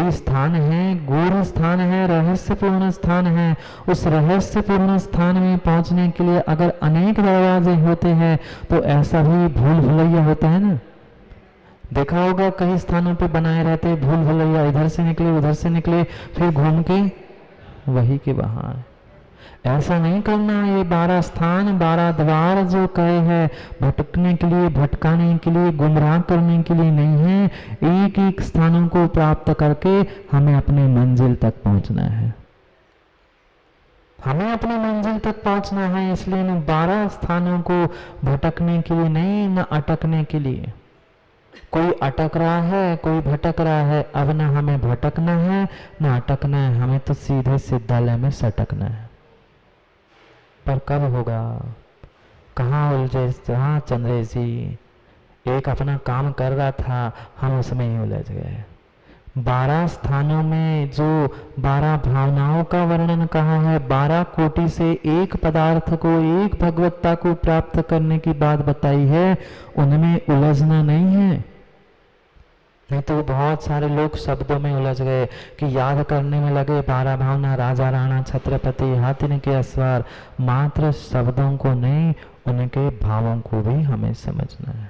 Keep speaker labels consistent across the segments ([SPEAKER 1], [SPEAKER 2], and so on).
[SPEAKER 1] कोई स्थान है, गूढ़ स्थान है, रहस्यपूर्ण स्थान है। उस रहस्यपूर्ण स्थान में पहुंचने के लिए अगर अनेक दरवाजे होते हैं तो ऐसा भी भूल भुलैया होता है ना। देखा होगा कई स्थानों पे बनाए रहते भूल भुलैया, इधर से निकले उधर से निकले फिर घूम के वही के वहां। ऐसा नहीं करना। ये 12 स्थान 12 द्वार जो कहे हैं भटकने के लिए, भटकाने के लिए, गुमराह करने के लिए नहीं है। एक एक स्थानों को प्राप्त करके हमें अपने मंजिल तक पहुंचना है। हमें अपनी मंजिल तक पहुंचना है, इसलिए इन 12 स्थानों को भटकने के लिए नहीं, न अटकने के लिए। कोई अटक रहा है, कोई भटक रहा है। अब न हमें भटकना है न अटकना है, हमें तो सीधे सिद्धालय में सटकना है। पर कब होगा? कहाँ उलझे? हाँ चंद्रेश जी, एक अपना काम कर रहा था, हम उसमें ही उलझ गए। 12 स्थानों में जो 12 भावनाओं का वर्णन कहा है, 12 कोटि से एक पदार्थ को, एक भगवत्ता को प्राप्त करने की बात बताई है, उनमें उलझना नहीं है। नहीं तो बहुत सारे लोग शब्दों में उलझ गए कि याद करने में लगे 12 भावना, राजा राणा छत्रपति हाथिन के अस्वार। मात्र शब्दों को नहीं, उनके भावों को भी हमें समझना है,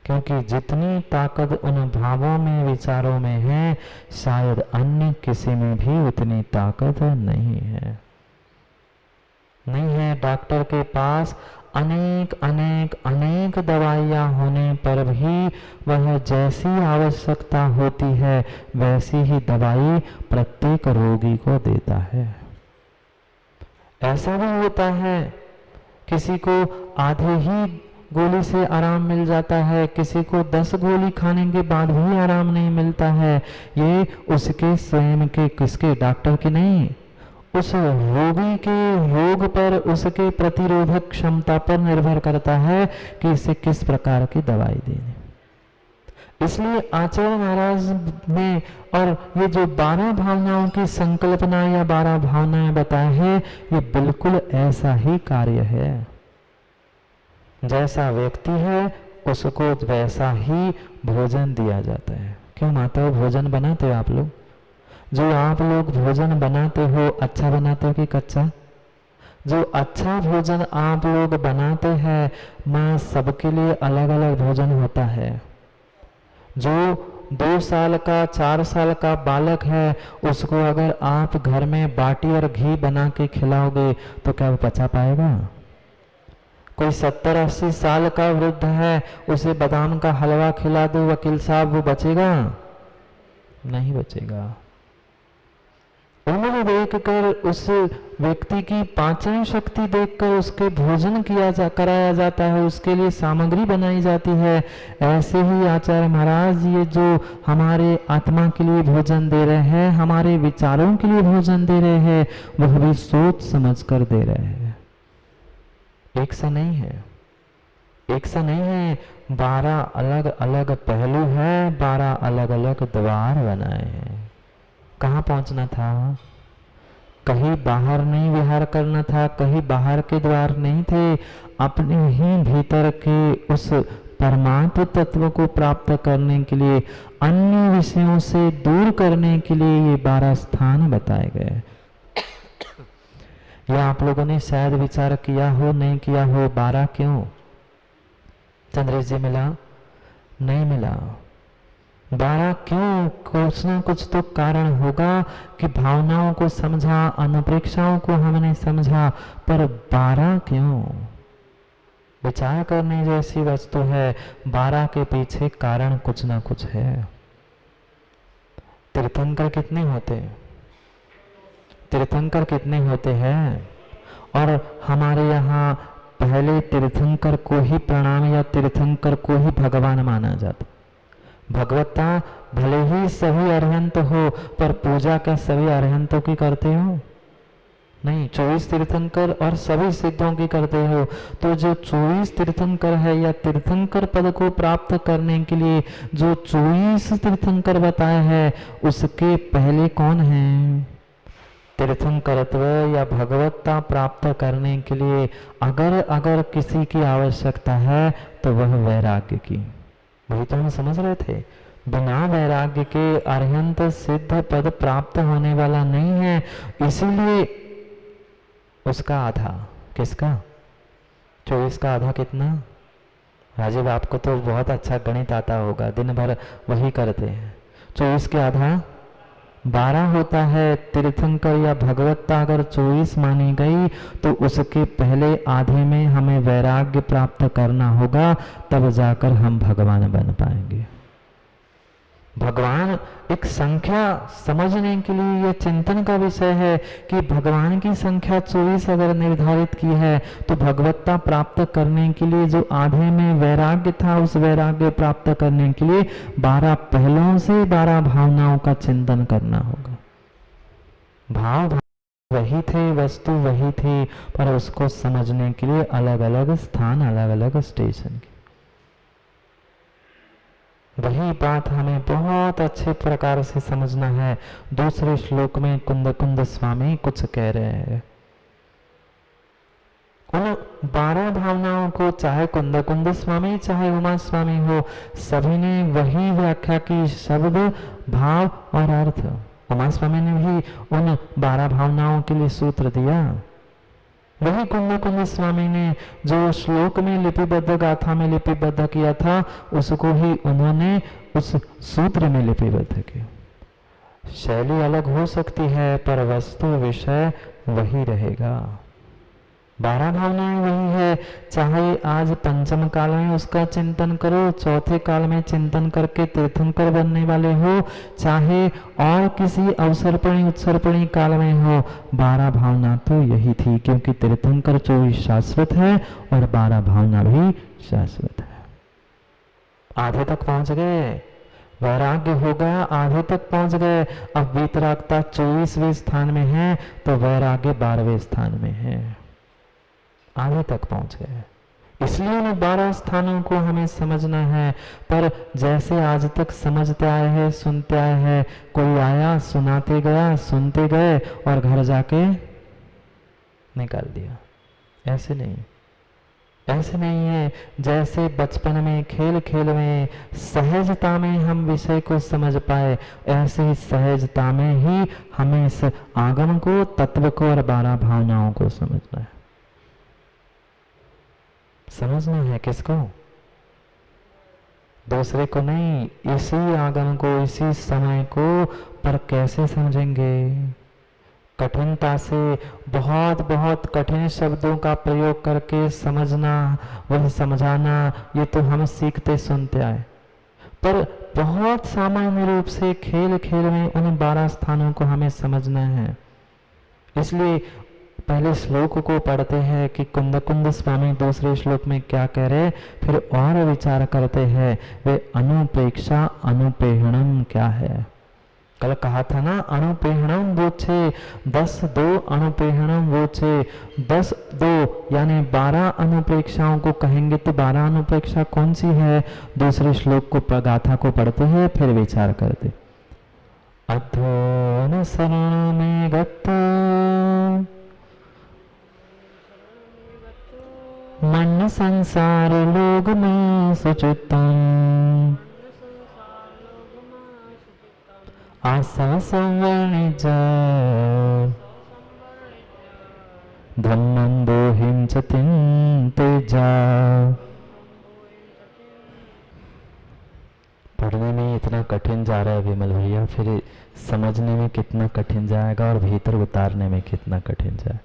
[SPEAKER 1] क्योंकि जितनी ताकत उन भावों में, विचारों में है, शायद अन्य किसी में भी उतनी ताकत नहीं है। नहीं है। डॉक्टर के पास अनेक अनेक अनेक दवाइयाँ होने पर भी वह जैसी आवश्यकता होती है वैसी ही दवाई प्रत्येक रोगी को देता है। ऐसा भी होता है किसी को आधे ही गोली से आराम मिल जाता है, किसी को 10 गोली खाने के बाद भी आराम नहीं मिलता है। ये उसके स्वयं के, किसके? डॉक्टर के नहीं, उस रोगी के रोग पर, उसके प्रतिरोधक क्षमता पर निर्भर करता है कि इसे किस प्रकार की दवाई देनी। इसलिए आचार्य महाराज ने और ये जो 12 भावनाओं की संकल्पना या 12 भावनाएं बताए हैं, ये बिल्कुल ऐसा ही कार्य है। जैसा व्यक्ति है उसको वैसा ही भोजन दिया जाता है। क्यों माता, भोजन बनाते हो आप लोग? जो आप लोग भोजन बनाते हो, अच्छा बनाते हो कि कच्चा? जो अच्छा भोजन आप लोग बनाते हैं, माँ सबके लिए अलग अलग भोजन होता है। जो 2 साल का 4 साल का बालक है, उसको अगर आप घर में बाटी और घी बना के खिलाओगे तो क्या वो पचा पाएगा? कोई 70-80 साल का वृद्ध है, उसे बादाम का हलवा खिला दो वकील साहब, वो बचेगा? नहीं बचेगा। उम्र देखकर, उस व्यक्ति की पाचन शक्ति देखकर उसके भोजन कराया जाता है, उसके लिए सामग्री बनाई जाती है। ऐसे ही आचार्य महाराज ये जो हमारे आत्मा के लिए भोजन दे रहे हैं, हमारे विचारों के लिए भोजन दे रहे हैं, वह भी सोच समझ कर दे रहे हैं। एक सा नहीं है, एक सा नहीं है। 12 अलग अलग पहलू है, 12 अलग अलग द्वार बनाए हैं। कहाँ पहुंचना था? कहीं बाहर नहीं विहार करना था, कहीं बाहर के द्वार नहीं थे। अपने ही भीतर के उस परमात्म तत्व को प्राप्त करने के लिए, अन्य विषयों से दूर करने के लिए ये 12 स्थान बताए गए। यह आप लोगों ने शायद विचार किया हो, नहीं किया हो, 12 क्यों? चंद्रेश जी मिला? नहीं मिला। 12 क्यों? कुछ ना कुछ तो कारण होगा कि भावनाओं को समझा, अनुप्रेक्षाओं को हमने समझा, पर 12 क्यों? विचार करने जैसी वस्तु है। 12 के पीछे कारण कुछ ना कुछ है। तीर्थंकर कितने होते? तीर्थंकर कितने होते हैं? और हमारे यहाँ पहले तीर्थंकर को ही प्रणाम या तीर्थंकर को ही भगवान माना जाता। भगवत्ता भले ही सभी अरहंत हो, पर पूजा क्या सभी अरहंतों की करते हो? नहीं, 24 तीर्थंकर और सभी सिद्धों की करते हो। तो जो 24 तीर्थंकर है या तीर्थंकर पद को प्राप्त करने के लिए जो 24 तीर्थंकर बताए हैं, उसके पहले कौन है? तीर्थंकरत्व या भगवत्ता प्राप्त करने के लिए अगर किसी की आवश्यकता है तो वह वैराग्य की। वही तो हम समझ रहे थे। बिना वैराग्य के अरहंत सिद्ध पद प्राप्त होने वाला नहीं है। इसीलिए उसका आधा, किसका? 24 का आधा कितना? राजीव आपको तो बहुत अच्छा गणित आता होगा, दिन भर वही करते हैं। 24 के आधा 12 होता है। तीर्थंकर या भगवत्ता अगर 24 मानी गई तो उसके पहले आधे में हमें वैराग्य प्राप्त करना होगा, तब जाकर हम भगवान बन पाएंगे। भगवान एक संख्या समझने के लिए यह चिंतन का विषय है कि भगवान की संख्या 24 अगर निर्धारित की है तो भगवत्ता प्राप्त करने के लिए जो आधे में वैराग्य था, उस वैराग्य प्राप्त करने के लिए 12 पहलों से 12 भावनाओं का चिंतन करना होगा। भाव वही थे, वस्तु वही थी, पर उसको समझने के लिए अलग अलग स्थान, अलग अलग स्टेशन की। वही बात हमें बहुत अच्छे प्रकार से समझना है। दूसरे श्लोक में कुंद कुंद स्वामी कुछ कह रहे हैं। उन 12 भावनाओं को चाहे कुंद कुंद स्वामी चाहे उमा स्वामी हो, सभी ने वही व्याख्या की, शब्द, भाव और अर्थ। उमा स्वामी ने भी उन 12 भावनाओं के लिए सूत्र दिया। वही कुंद कुंद स्वामी ने जो श्लोक में लिपिबद्ध, गाथा में लिपिबद्ध किया था, उसको ही उन्होंने उस सूत्र में लिपिबद्ध किया। शैली अलग हो सकती है पर वस्तु विषय वही रहेगा। 12 भावनाएं वही है। चाहे आज पंचम काल में उसका चिंतन करो, चौथे काल में चिंतन करके तीर्थंकर बनने वाले हो, चाहे और किसी अवसरपणी उत्सर्पणी काल में हो, 12 भावना तो यही थी, क्योंकि तीर्थंकर 24 शाश्वत है और 12 भावना भी शाश्वत है। आधे तक पहुंच गए, वैराग्य हो गया, आधे तक पहुंच गए। अब वीतरागता 24वें स्थान में है तो वैराग्य 12वें स्थान में है। आगे तक पहुंच गए। इसलिए उन 12 स्थानों को हमें समझना है। पर जैसे आज तक समझते आए हैं, सुनते आए हैं, कोई आया, सुनाते गया, सुनते गए और घर जाके निकाल दिया, ऐसे नहीं। ऐसे नहीं है। जैसे बचपन में खेल खेल में सहजता में हम विषय को समझ पाए, ऐसे ही सहजता में ही हमें इस आगम को, तत्व को और 12 भावनाओं को समझना है। समझना है किसको? दूसरे को नहीं, इसी आगम को, इसी समय को। पर कैसे समझेंगे? कठिनता से, बहुत बहुत कठिन शब्दों का प्रयोग करके समझना, वह समझाना, ये तो हम सीखते सुनते आए। पर बहुत सामान्य रूप से खेल खेल में उन 12 स्थानों को हमें समझना है। इसलिए पहले श्लोक को पढ़ते हैं कि कुंद कुंद स्वामी दूसरे श्लोक में क्या कह रहे, फिर और विचार करते हैं वे अनुप्रेक्षा अनुपेहणम क्या है। कल कहा था ना, अनुपेहणम वोचे 10-2 अनुपेहणम वोचे 10-2 यानी 12 अनुप्रेक्षाओं को कहेंगे तो 12 अनुप्रेक्षा कौन सी है? दूसरे श्लोक को, गाथा को पढ़ते हैं फिर विचार करते। अध्वन शरण में गत्ता मन संसार लोग में सुचितम आशा संवर्णिज धम्मं बोहिं च तेजा। पढ़ने में इतना कठिन जा रहा है विमल भैया, फिर समझने में कितना कठिन जाएगा और भीतर उतारने में कितना कठिन जाएगा।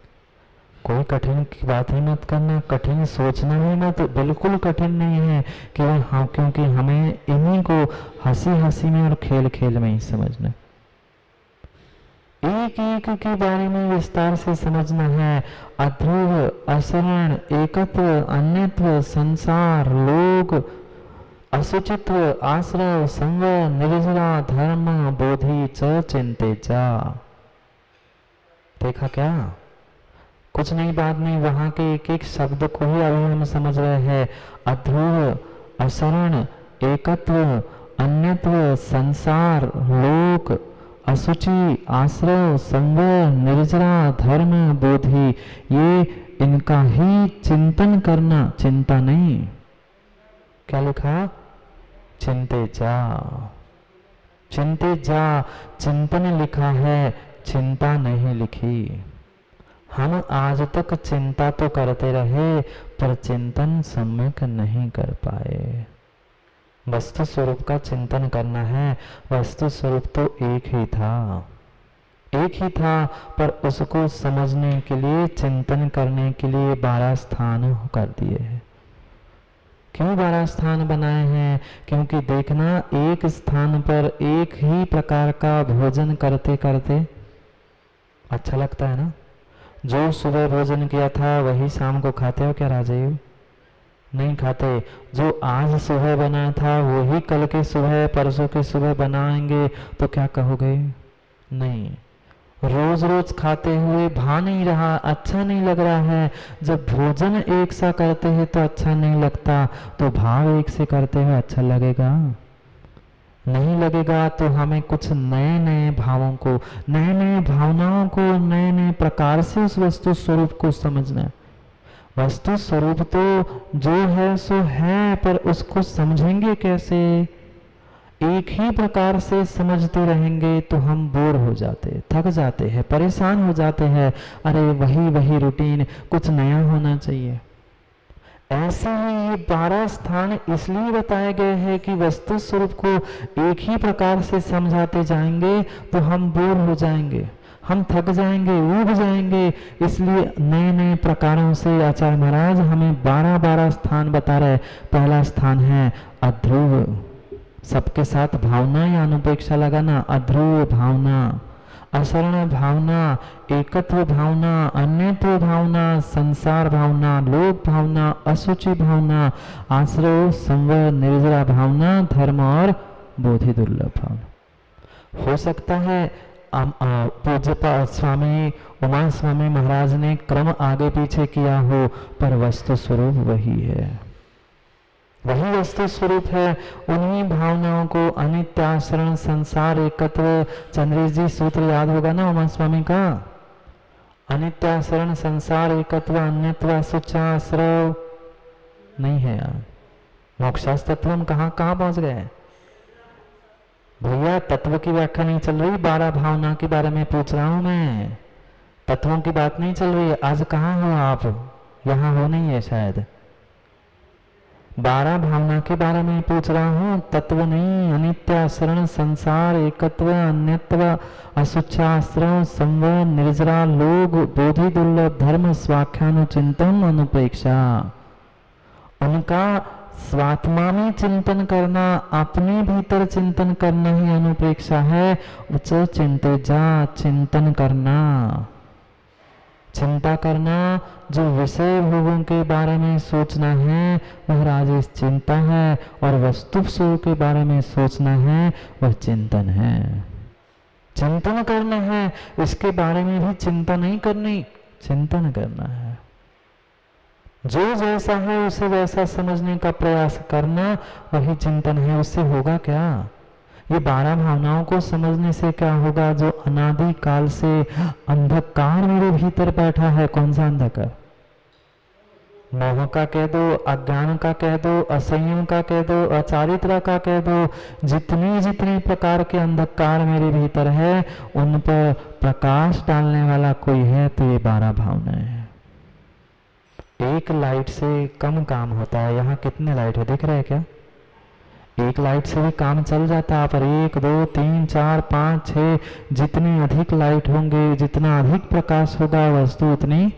[SPEAKER 1] कोई कठिन की बात ही मत करना, कठिन सोचना ही मत, बिल्कुल कठिन नहीं है कि हाँ, क्योंकि हमें इन्हीं को हंसी हंसी में और खेल खेल में ही समझना, एक एक के बारे में विस्तार से समझना है। अध्रुव, अशरण, एकत्व, अन्यत्व, संसार, लोग, असुचित्व, आश्रय, संवर, निर्जरा, धर्म, बोधि च चिंते चा। देखा क्या? कुछ नहीं, बाद में वहां के एक एक शब्द को ही अभी हम समझ रहे हैं। अध्रुव, अशरण, एकत्व, अन्यत्व, संसार, लोक, असुचि, आश्रय, संवर, निर्जरा, धर्म, बोधि, ये इनका ही चिंतन करना, चिंता नहीं। क्या लिखा? चिंते जा। चिंते जा, चिंतन लिखा है, चिंता नहीं लिखी। हम आज तक चिंता तो करते रहे पर चिंतन सम्यक नहीं कर पाए। वस्तु स्वरूप का चिंतन करना है, वस्तु स्वरूप तो एक ही था, एक ही था, पर उसको समझने के लिए, चिंतन करने के लिए 12 स्थान कर दिए हैं। क्यों 12 स्थान बनाए हैं? क्योंकि देखना, एक स्थान पर एक ही प्रकार का भोजन करते करते अच्छा लगता है ना। जो सुबह भोजन किया था वही शाम को खाते हो क्या राजयोग? नहीं खाते। जो आज सुबह बना था वही कल के सुबह, परसों के सुबह बनाएंगे तो क्या कहोगे? नहीं। रोज रोज खाते हुए भा नहीं रहा, अच्छा नहीं लग रहा है। जब भोजन एक सा करते हैं तो अच्छा नहीं लगता, तो भाव एक से करते हुए अच्छा लगेगा? नहीं लगेगा। तो हमें कुछ नए नए भावों को, नए नए भावनाओं को, नए नए प्रकार से उस वस्तु स्वरूप को समझना है। वस्तु स्वरूप तो जो है सो है, पर उसको समझेंगे कैसे? एक ही प्रकार से समझते रहेंगे तो हम बोर हो जाते, थक जाते हैं, परेशान हो जाते हैं। अरे वही वही रूटीन, कुछ नया होना चाहिए। ऐसे ही ये 12 स्थान इसलिए बताए गए हैं कि वस्तु स्वरूप को एक ही प्रकार से समझाते जाएंगे तो हम बोर हो जाएंगे, हम थक जाएंगे, ऊब जाएंगे। इसलिए नए नए प्रकारों से आचार्य महाराज हमें 12 स्थान बता रहे। पहला स्थान है अध्रुव। सबके साथ भावना या अनुपेक्षा लगाना। अध्रुव भावना, असरण भावना, एकत्व भावना, अन्यत्व भावना, संसार भावना, लोक भावना, असुचि भावना, आश्रय, संवर, निर्जरा भावना, धर्म और बोधि दुर्लभ भावना। हो सकता है पूज्य स्वामी उमा स्वामी महाराज ने क्रम आगे पीछे किया हो, पर वस्तु स्वरूप वही है, वही वस्तु स्वरूप है। उन्हीं भावनाओं को अनित्य, आश्रण, संसार, एकत्व, चंद्रेश जी सूत्र याद होगा ना उमा स्वामी का? अनित्य, आश्रण, संसार, एकत्व, अन्यत्व, असुचाश्रय नहीं है यार। मोक्षास्त्र तत्व हम कहाँ पहुंच गए भैया? तत्व की व्याख्या नहीं चल रही, 12 भावना के बारे में पूछ रहा हूं मैं, तत्वों की बात नहीं चल रही है। आज कहाँ हो आप? यहाँ हो नहीं है शायद। 12 भावना के बारे में पूछ रहा हूँ, तत्व नहीं। अनित्य, आश्रण, संसार, एकत्व, अन्यत्व, असुचाश्रय, संवर, निर्जरा, लोग, बोधि दुर्लभ, धर्म, स्वाख्यानुचिंतन, अनुपेक्षा। उनका स्वात्मा में चिंतन करना, अपने भीतर चिंतन करना ही अनुप्रेक्षा है। उच्च चिंते जा, चिंतन करना, चिंता करना। जो विषय भोगों के बारे में सोचना है वह राजेश चिंता है, और वस्तु स्वरूप के बारे में सोचना है वह चिंतन है। चिंतन करना है, इसके बारे में भी चिंता नहीं करनी, चिंतन करना है। जो जैसा है उसे वैसा समझने का प्रयास करना, वही चिंतन है। उससे होगा क्या? ये 12 भावनाओं को समझने से क्या होगा? जो अनादि काल से अंधकार मेरे भीतर बैठा है, कौन सा अंधकार? मोह का कह दो, अज्ञान का कह दो, असंयम का कह दो, अचारित्र का कह दो, जितने जितने प्रकार के अंधकार मेरे भीतर है उन पर प्रकाश डालने वाला कोई है तो ये 12 भावनाएं हैं। एक लाइट से कम काम होता है। यहाँ कितने लाइट है देख रहे हैं क्या? एक लाइट से भी काम चल जाता है, पर 1 2 3 4 5 6 जितनी अधिक लाइट होंगे, जितना अधिक प्रकाश होगा, वस्तु उतनी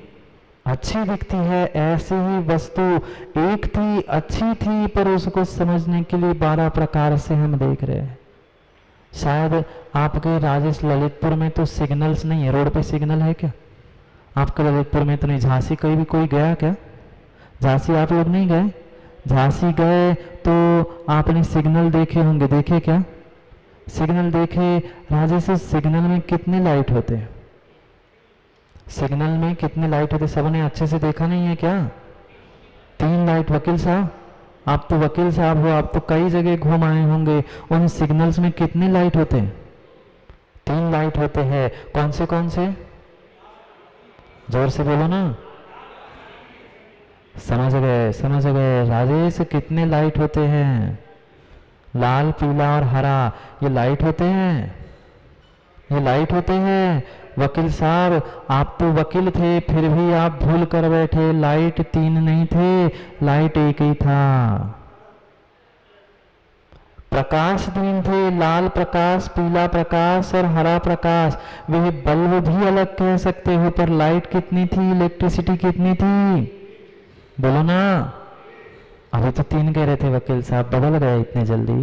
[SPEAKER 1] अच्छी दिखती है। ऐसे ही वस्तु एक थी, अच्छी थी, पर उसको समझने के लिए 12 प्रकार से हम देख रहे हैं। शायद आपके राजेश ललितपुर में तो सिग्नल्स नहीं है, रोड पे सिग्नल है क्या? आपके ललितपुर में तो नहीं। झांसी कहीं भी कोई गया क्या? झांसी आप लोग नहीं गए? झांसी गए तो आपने सिग्नल देखे होंगे, देखे क्या? सिग्नल देखे। राजेश सिग्नल में कितने लाइट होते हैं? सिग्नल में कितने लाइट होते? सबने अच्छे से देखा नहीं है क्या? 3 लाइट। वकील साहब, आप तो वकील साहब हो, आप तो कई जगह घूम आए होंगे। उन सिग्नल्स में कितने लाइट होते हैं? 3 लाइट होते हैं। कौन से? जोर से बोलो ना। समझ गए। राजेश कितने लाइट होते हैं? लाल, पीला और हरा ये लाइट होते हैं, ये लाइट होते हैं। वकील साहब, आप तो वकील थे, फिर भी आप भूल कर बैठे, लाइट 3 नहीं थे, लाइट एक ही था। प्रकाश 3 थे, लाल प्रकाश, पीला प्रकाश और हरा प्रकाश। वे बल्ब भी अलग कह सकते हो, पर लाइट कितनी थी, इलेक्ट्रिसिटी कितनी थी, बोलो ना। अभी तो 3 कह रहे थे वकील साहब, बदल गए इतने जल्दी,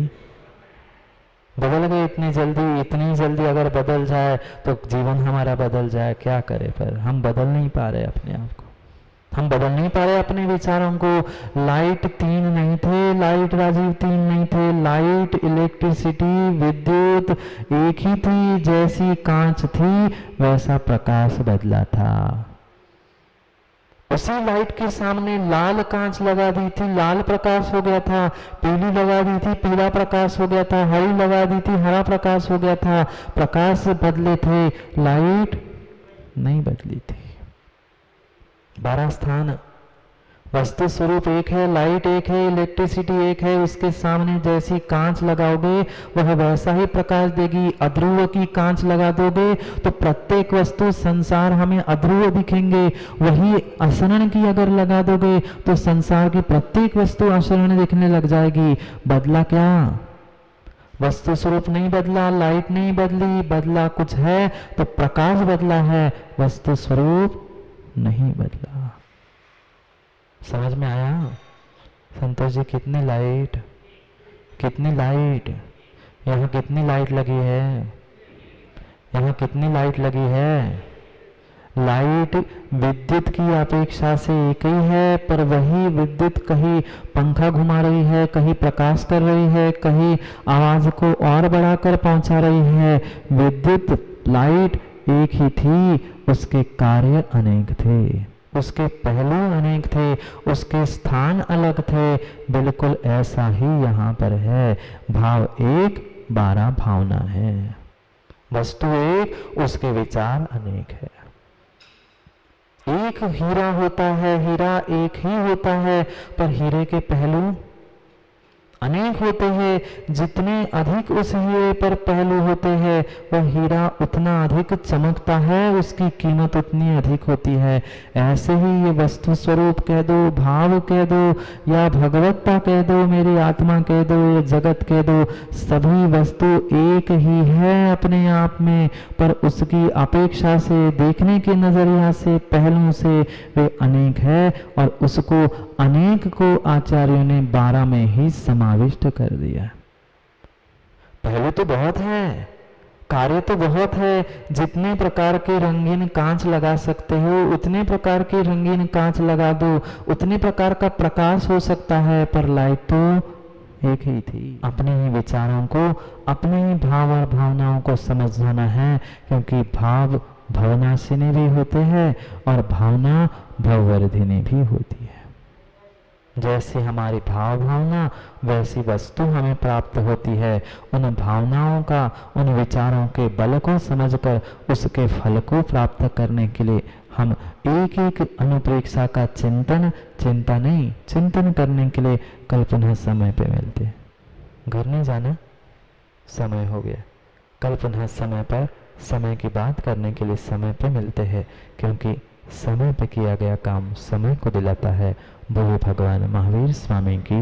[SPEAKER 1] बदल गए इतनी जल्दी। इतनी जल्दी अगर बदल जाए तो जीवन हमारा बदल जाए, क्या करे, पर हम बदल नहीं पा रहे अपने आप को, हम बदल नहीं पा रहे अपने विचारों को। लाइट 3 नहीं थे, लाइट राजीव 3 नहीं थे, लाइट, इलेक्ट्रिसिटी, विद्युत एक ही थी। जैसी कांच थी वैसा प्रकाश बदला था। उसी लाइट के सामने लाल कांच लगा दी थी, लाल प्रकाश हो गया था, पीली लगा दी थी, पीला प्रकाश हो गया था, हरी लगा दी थी, हरा प्रकाश हो गया था। प्रकाश बदले थे, लाइट नहीं बदली थी। 12 स्थान, वस्तु स्वरूप एक है, लाइट एक है, इलेक्ट्रिसिटी एक है। उसके सामने जैसी कांच लगाओगे वह वैसा ही प्रकाश देगी। अध्रुव की कांच लगा दोगे तो प्रत्येक वस्तु, संसार हमें अध्रुव दिखेंगे। वही असरण की अगर लगा दोगे तो संसार की प्रत्येक वस्तु असरण दिखने लग जाएगी। बदला क्या, वस्तु स्वरूप नहीं बदला, लाइट नहीं बदली, बदला कुछ है तो प्रकाश बदला है, वस्तु स्वरूप नहीं बदला। समझ में आया संतोष जी? कितनी लाइट, कितनी लाइट, यहाँ कितनी लाइट लगी है, यहाँ कितनी लाइट लगी है। लाइट विद्युत की अपेक्षा से एक ही है, पर वही विद्युत कहीं पंखा घुमा रही है, कहीं प्रकाश कर रही है, कहीं आवाज को और बढ़ाकर पहुंचा रही है। विद्युत, लाइट एक ही थी, उसके कार्य अनेक थे, उसके पहलू अनेक थे, उसके स्थान अलग थे। बिल्कुल ऐसा ही यहाँ पर है। भाव एक, 12 भावना है। वस्तु एक, उसके विचार अनेक है। एक हीरा होता है, हीरा एक ही होता है, पर हीरे के पहलू अनेक होते हैं। जितने अधिक उस हीरे पर पहलू होते हैं वह हीरा उतना अधिक चमकता है, उसकी कीमत उतनी अधिक होती है। ऐसे ही ये वस्तु स्वरूप कह दो, भाव कह दो, या भगवत्ता कह दो, मेरी आत्मा कह दो, ये जगत कह दो, सभी वस्तु एक ही है अपने आप में, पर उसकी अपेक्षा से, देखने के नजरिया से, पहलू से वे अनेक है। और उसको अनेक को आचार्यों ने 12 में ही समाविष्ट कर दिया। पहलू तो बहुत है, कार्य तो बहुत है। जितने प्रकार के रंगीन कांच लगा सकते हो उतने प्रकार के रंगीन कांच लगा दो, उतने प्रकार का प्रकाश हो सकता है, पर लाइट तो एक ही थी। अपने ही विचारों को, अपने ही भाव और भावनाओं को समझ जाना है, क्योंकि भाव भवनाशिनी भी होते हैं और भावना भववर्धिनी भी होती है। जैसे हमारी भाव भावना, वैसी वस्तु हमें प्राप्त होती है। उन भावनाओं का, उन विचारों के बल को समझकर उसके फल को प्राप्त करने के लिए हम एक एक अनुप्रेक्षा का चिंतन, चिंता नहीं, चिंतन करने के लिए कल पुनः समय पे मिलते हैं। घर नहीं जाना, समय हो गया। कल पुनः समय पर, समय की बात करने के लिए समय पे मिलते हैं, क्योंकि समय पे किया गया काम समय को दिलाता है। बोलो भगवान महावीर स्वामी की।